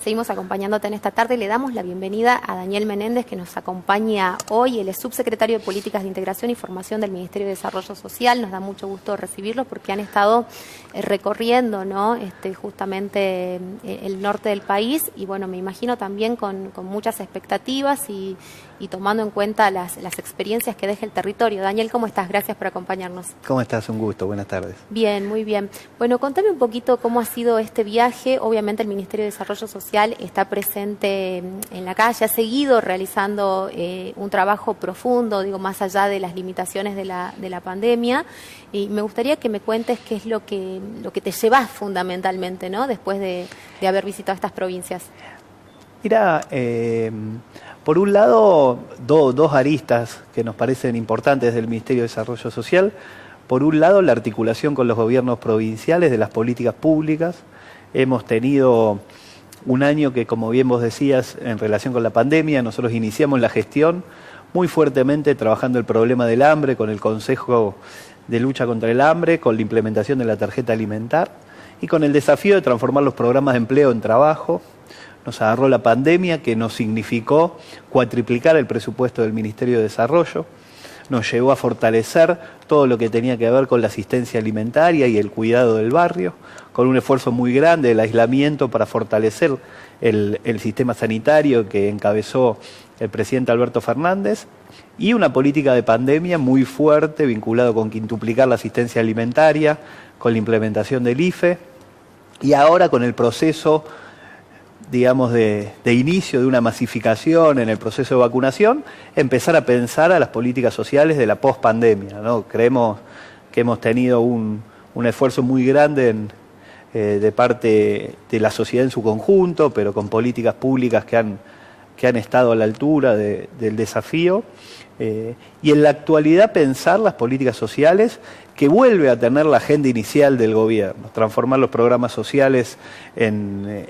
Seguimos acompañándote en esta tarde y le damos la bienvenida a Daniel Menéndez, que nos acompaña hoy. Él es subsecretario de Políticas de Integración y Formación del Ministerio de Desarrollo Social. Nos da mucho gusto recibirlos porque han estado recorriendo, ¿no? Justamente el norte del país y bueno, me imagino también con muchas expectativas y tomando en cuenta las experiencias que deja el territorio. Daniel, ¿cómo estás? Gracias por acompañarnos. ¿Cómo estás? Un gusto, buenas tardes. Bien, muy bien. Bueno, contame un poquito cómo ha sido este viaje. Obviamente el Ministerio de Desarrollo Social está presente en la calle, ha seguido realizando un trabajo profundo, digo, más allá de las limitaciones de la pandemia. Y me gustaría que me cuentes qué es lo que te llevas fundamentalmente, ¿no? Después de haber visitado estas provincias. Mira, por un lado, dos aristas que nos parecen importantes del Ministerio de Desarrollo Social. Por un lado, la articulación con los gobiernos provinciales de las políticas públicas. Hemos tenido un año que, como bien vos decías, en relación con la pandemia, nosotros iniciamos la gestión muy fuertemente trabajando el problema del hambre con el Consejo de Lucha contra el Hambre, con la implementación de la tarjeta alimentar y con el desafío de transformar los programas de empleo en trabajo. Nos agarró la pandemia, que nos significó cuatriplicar el presupuesto del Ministerio de Desarrollo. Nos llevó a fortalecer todo lo que tenía que ver con la asistencia alimentaria y el cuidado del barrio, con un esfuerzo muy grande del aislamiento para fortalecer el sistema sanitario que encabezó el presidente Alberto Fernández, y una política de pandemia muy fuerte vinculado con quintuplicar la asistencia alimentaria, con la implementación del IFE, y ahora con el proceso, digamos, de inicio de una masificación en el proceso de vacunación, empezar a pensar a las políticas sociales de la pospandemia, ¿no? Creemos que hemos tenido un esfuerzo muy grande de parte de la sociedad en su conjunto, pero con políticas públicas que han estado a la altura del desafío. Y en la actualidad pensar las políticas sociales que vuelve a tener la agenda inicial del gobierno, transformar los programas sociales en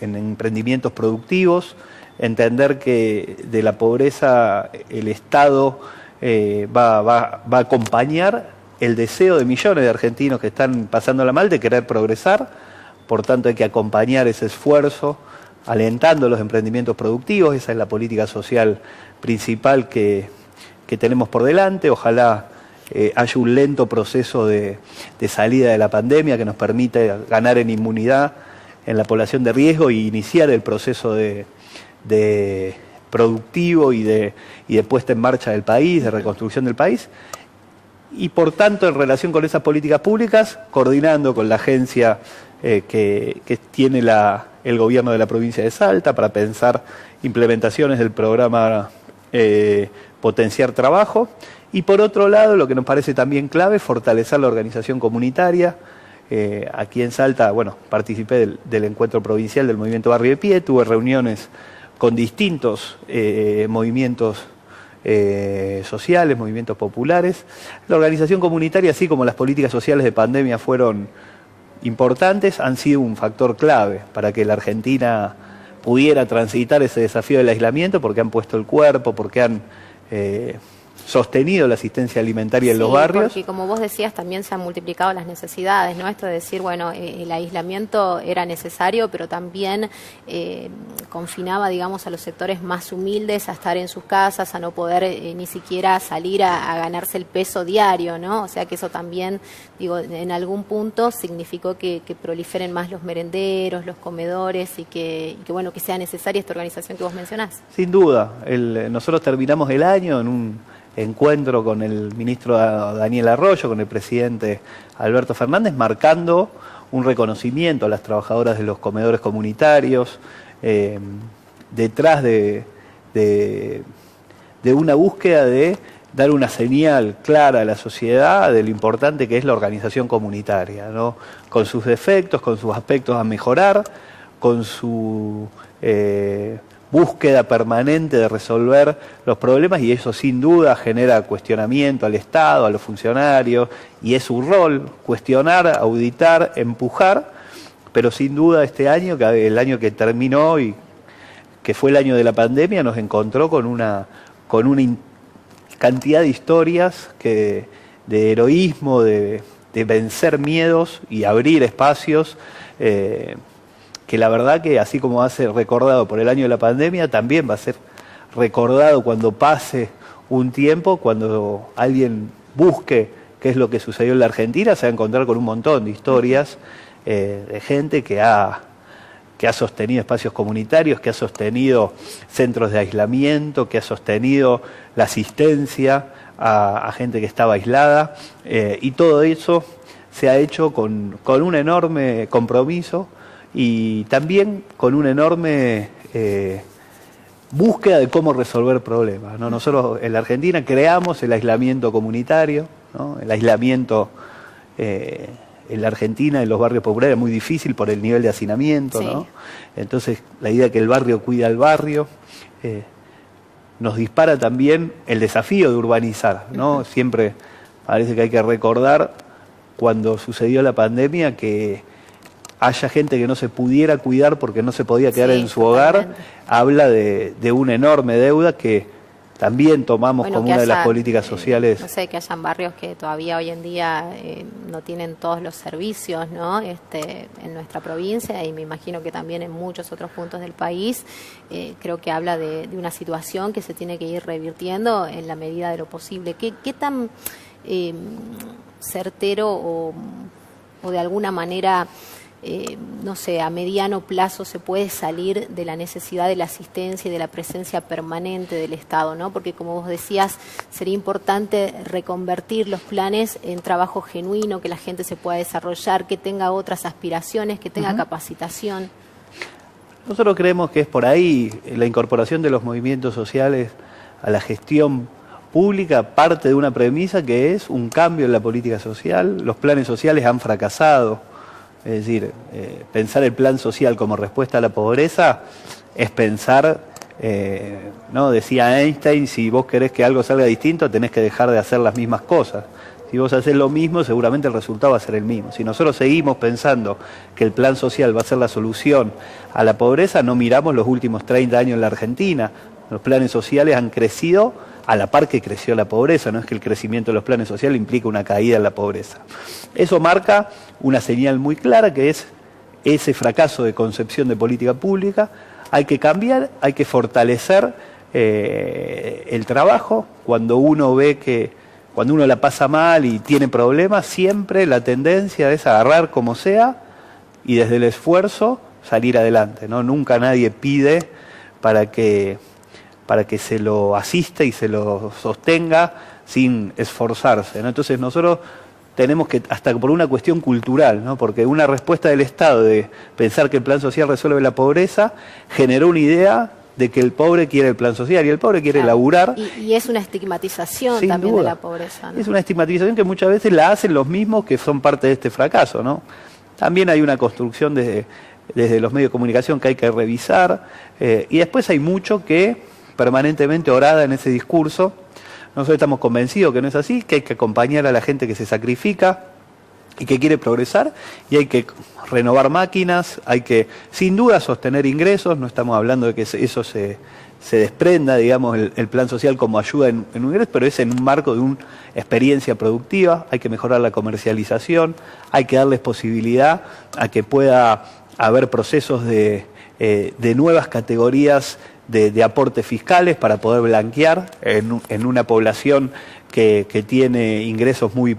emprendimientos productivos, entender que de la pobreza el Estado va a acompañar el deseo de millones de argentinos que están pasándola mal de querer progresar. Por tanto hay que acompañar ese esfuerzo alentando los emprendimientos productivos. Esa es la política social principal que tenemos por delante. Ojalá haya un lento proceso de salida de la pandemia que nos permita ganar en inmunidad en la población de riesgo y iniciar el proceso de productivo y de puesta en marcha del país, de reconstrucción del país. Y por tanto, en relación con esas políticas públicas, coordinando con la agencia que tiene el gobierno de la provincia de Salta para pensar implementaciones del programa Potenciar Trabajo. Y por otro lado, lo que nos parece también clave, fortalecer la organización comunitaria. Aquí en Salta, bueno, participé del encuentro provincial del Movimiento Barrio de Pie, tuve reuniones con distintos movimientos sociales, movimientos populares. La organización comunitaria, así como las políticas sociales de pandemia fueron importantes, han sido un factor clave para que la Argentina pudiera transitar ese desafío del aislamiento, porque han puesto el cuerpo, porque han sostenido la asistencia alimentaria en los barrios. Porque como vos decías, también se han multiplicado las necesidades, ¿no? Esto de decir, bueno, el aislamiento era necesario, pero también confinaba, digamos, a los sectores más humildes a estar en sus casas, a no poder ni siquiera salir a ganarse el peso diario, ¿no? O sea que eso también, digo, en algún punto significó que proliferen más los merenderos, los comedores y que bueno, que sea necesaria esta organización que vos mencionás. Sin duda. Nosotros terminamos el año en un encuentro con el ministro Daniel Arroyo, con el presidente Alberto Fernández, marcando un reconocimiento a las trabajadoras de los comedores comunitarios, detrás de una búsqueda de dar una señal clara a la sociedad de lo importante que es la organización comunitaria, ¿no? Con sus defectos, con sus aspectos a mejorar, con su búsqueda permanente de resolver los problemas, y eso sin duda genera cuestionamiento al Estado, a los funcionarios, y es su rol cuestionar, auditar, empujar, pero sin duda este año, el año que terminó y que fue el año de la pandemia, nos encontró con una cantidad de historias de heroísmo, de vencer miedos y abrir espacios que que la verdad que así como va a ser recordado por el año de la pandemia, también va a ser recordado cuando pase un tiempo, cuando alguien busque qué es lo que sucedió en la Argentina, se va a encontrar con un montón de historias de gente que ha sostenido espacios comunitarios, que ha sostenido centros de aislamiento, que ha sostenido la asistencia a gente que estaba aislada, y todo eso se ha hecho con un enorme compromiso y también con una enorme búsqueda de cómo resolver problemas, ¿no? Nosotros en la Argentina creamos el aislamiento comunitario, ¿no? El aislamiento en la Argentina, en los barrios populares, es muy difícil por el nivel de hacinamiento, sí, ¿no? Entonces, la idea de que el barrio cuida al barrio, nos dispara también el desafío de urbanizar, ¿no? Siempre parece que hay que recordar, cuando sucedió la pandemia, que haya gente que no se pudiera cuidar porque no se podía quedar en su hogar, habla de una enorme deuda que también tomamos como una de las políticas sociales. No sé, que hayan barrios que todavía hoy en día no tienen todos los servicios, ¿no? En nuestra provincia, y me imagino que también en muchos otros puntos del país. Creo que habla de una situación que se tiene que ir revirtiendo en la medida de lo posible. ¿Qué tan certero o de alguna manera, no sé, a mediano plazo se puede salir de la necesidad de la asistencia y de la presencia permanente del Estado, ¿no? Porque, como vos decías, sería importante reconvertir los planes en trabajo genuino, que la gente se pueda desarrollar, que tenga otras aspiraciones, que tenga capacitación. Nosotros creemos que es por ahí la incorporación de los movimientos sociales a la gestión pública, parte de una premisa que es un cambio en la política social. Los planes sociales han fracasado. Es decir, pensar el plan social como respuesta a la pobreza es pensar, ¿no? Decía Einstein, si vos querés que algo salga distinto, tenés que dejar de hacer las mismas cosas. Si vos haces lo mismo, seguramente el resultado va a ser el mismo. Si nosotros seguimos pensando que el plan social va a ser la solución a la pobreza, no miramos los últimos 30 años en la Argentina. Los planes sociales han crecido a la par que creció la pobreza, no es que el crecimiento de los planes sociales implica una caída en la pobreza. Eso marca una señal muy clara, que es ese fracaso de concepción de política pública. Hay que cambiar, hay que fortalecer el trabajo. Cuando uno la pasa mal y tiene problemas, siempre la tendencia es agarrar como sea y desde el esfuerzo salir adelante, ¿no? Nunca nadie pide para que se lo asista y se lo sostenga sin esforzarse, ¿no? Entonces nosotros tenemos que, hasta por una cuestión cultural, ¿no? Porque una respuesta del Estado de pensar que el plan social resuelve la pobreza generó una idea de que el pobre quiere el plan social y el pobre quiere laburar. Y es una estigmatización también de la pobreza, ¿no? Es una estigmatización que muchas veces la hacen los mismos que son parte de este fracaso, ¿no? También hay una construcción desde los medios de comunicación que hay que revisar, y después hay mucho que permanentemente orada en ese discurso. Nosotros estamos convencidos que no es así, que hay que acompañar a la gente que se sacrifica y que quiere progresar, y hay que renovar máquinas, hay que sin duda sostener ingresos. No estamos hablando de que eso se desprenda, digamos, el plan social como ayuda en un ingreso, pero es en un marco de una experiencia productiva. Hay que mejorar la comercialización, hay que darles posibilidad a que pueda haber procesos de nuevas categorías de aportes fiscales para poder blanquear en una población que tiene ingresos muy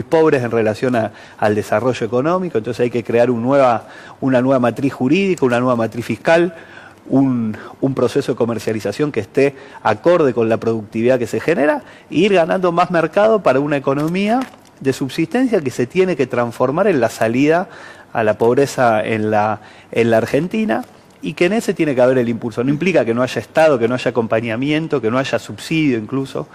pobres en relación al desarrollo económico. Entonces hay que crear una nueva matriz jurídica, una nueva matriz fiscal, un proceso de comercialización que esté acorde con la productividad que se genera, e ir ganando más mercado para una economía de subsistencia que se tiene que transformar en la salida a la pobreza en la Argentina. Y que en ese tiene que haber el impulso. No implica que no haya Estado, que no haya acompañamiento, que no haya subsidio incluso.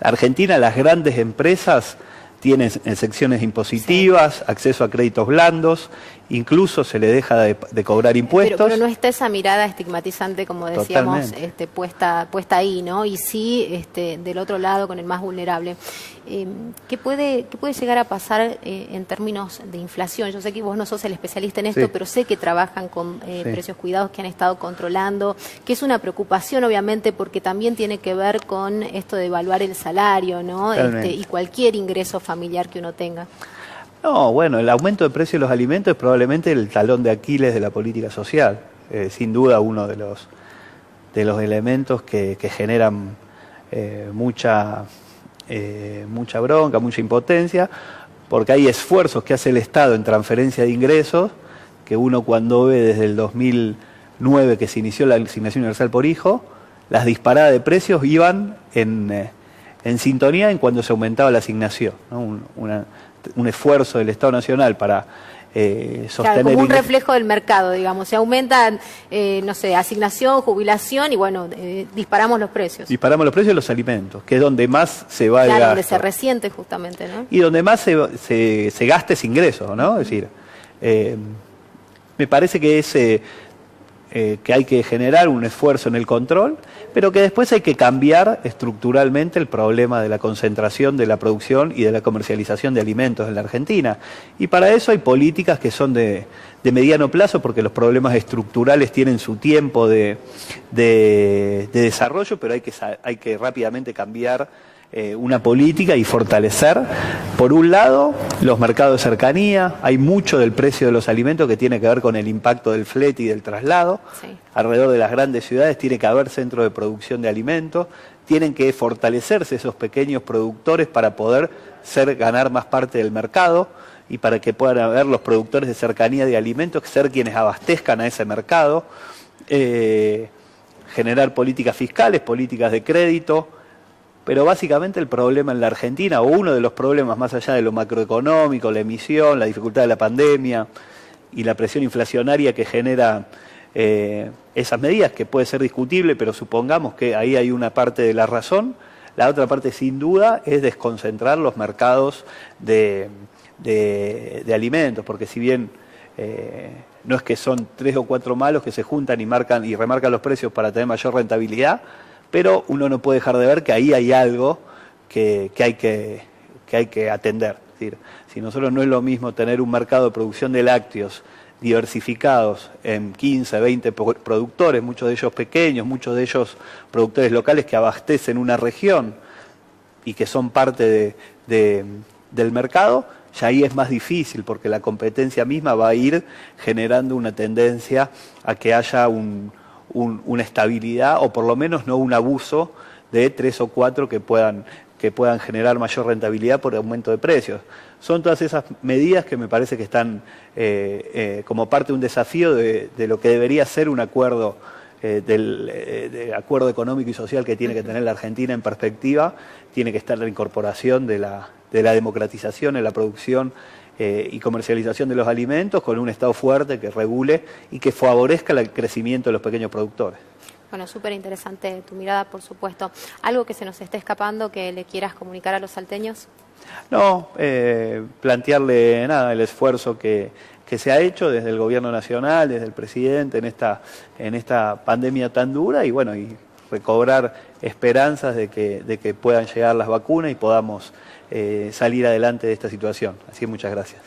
Argentina, las grandes empresas tienen secciones impositivas, acceso a créditos blandos, incluso se le deja de cobrar impuestos. Pero no está esa mirada estigmatizante, como decíamos, puesta ahí, ¿no? Y sí, del otro lado, con el más vulnerable. ¿Qué puede llegar a pasar en términos de inflación? Yo sé que vos no sos el especialista en esto, pero sé que trabajan con precios cuidados, que han estado controlando, que es una preocupación, obviamente, porque también tiene que ver con esto de evaluar el salario, ¿no? Y cualquier ingreso familiar que uno tenga. No, bueno, el aumento de precios de los alimentos es probablemente el talón de Aquiles de la política social. Sin duda uno de los elementos que generan mucha bronca, mucha impotencia, porque hay esfuerzos que hace el Estado en transferencia de ingresos, que uno cuando ve desde el 2009 que se inició la asignación universal por hijo, las disparadas de precios iban en sintonía en cuando se aumentaba la asignación, ¿no? Un esfuerzo del Estado Nacional para sostener... Claro, como un reflejo del mercado, digamos. Se aumentan, no sé, asignación, jubilación y bueno, disparamos los precios. Disparamos los precios de los alimentos, que es donde más se va el gasto. Donde se resiente justamente, ¿no? Y donde más se gasta ese ingreso, ¿no? Es decir, me parece que que hay que generar un esfuerzo en el control, pero que después hay que cambiar estructuralmente el problema de la concentración de la producción y de la comercialización de alimentos en la Argentina. Y para eso hay políticas que son de mediano plazo, porque los problemas estructurales tienen su tiempo de desarrollo, pero hay que rápidamente cambiar una política y fortalecer, por un lado, los mercados de cercanía. Hay mucho del precio de los alimentos que tiene que ver con el impacto del flete y del traslado. Sí. Alrededor de las grandes ciudades tiene que haber centros de producción de alimentos, tienen que fortalecerse esos pequeños productores para poder ganar más parte del mercado y para que puedan haber los productores de cercanía de alimentos, ser quienes abastezcan a ese mercado, generar políticas fiscales, políticas de crédito. Pero básicamente el problema en la Argentina, o uno de los problemas más allá de lo macroeconómico, la emisión, la dificultad de la pandemia y la presión inflacionaria que genera esas medidas, que puede ser discutible, pero supongamos que ahí hay una parte de la razón. La otra parte, sin duda, es desconcentrar los mercados de alimentos, porque si bien no es que son 3 o 4 malos que se juntan y remarcan los precios para tener mayor rentabilidad, pero uno no puede dejar de ver que ahí hay algo que hay que atender. Es decir, si nosotros no es lo mismo tener un mercado de producción de lácteos diversificados en 15, 20 productores, muchos de ellos pequeños, muchos de ellos productores locales que abastecen una región y que son parte del mercado, ya ahí es más difícil, porque la competencia misma va a ir generando una tendencia a que haya una estabilidad, o por lo menos no un abuso de 3 o 4 que puedan generar mayor rentabilidad por aumento de precios. Son todas esas medidas que me parece que están como parte de un desafío de lo que debería ser un acuerdo, del acuerdo económico y social que tiene que tener la Argentina en perspectiva. Tiene que estar la incorporación de la democratización en la producción y comercialización de los alimentos, con un Estado fuerte que regule y que favorezca el crecimiento de los pequeños productores. Bueno, súper interesante tu mirada, por supuesto. ¿Algo que se nos esté escapando que le quieras comunicar a los salteños? No, plantearle el esfuerzo que se ha hecho desde el gobierno nacional, desde el presidente en esta pandemia tan dura, y bueno, y recobrar esperanzas de que puedan llegar las vacunas y podamos salir adelante de esta situación. Así que muchas gracias.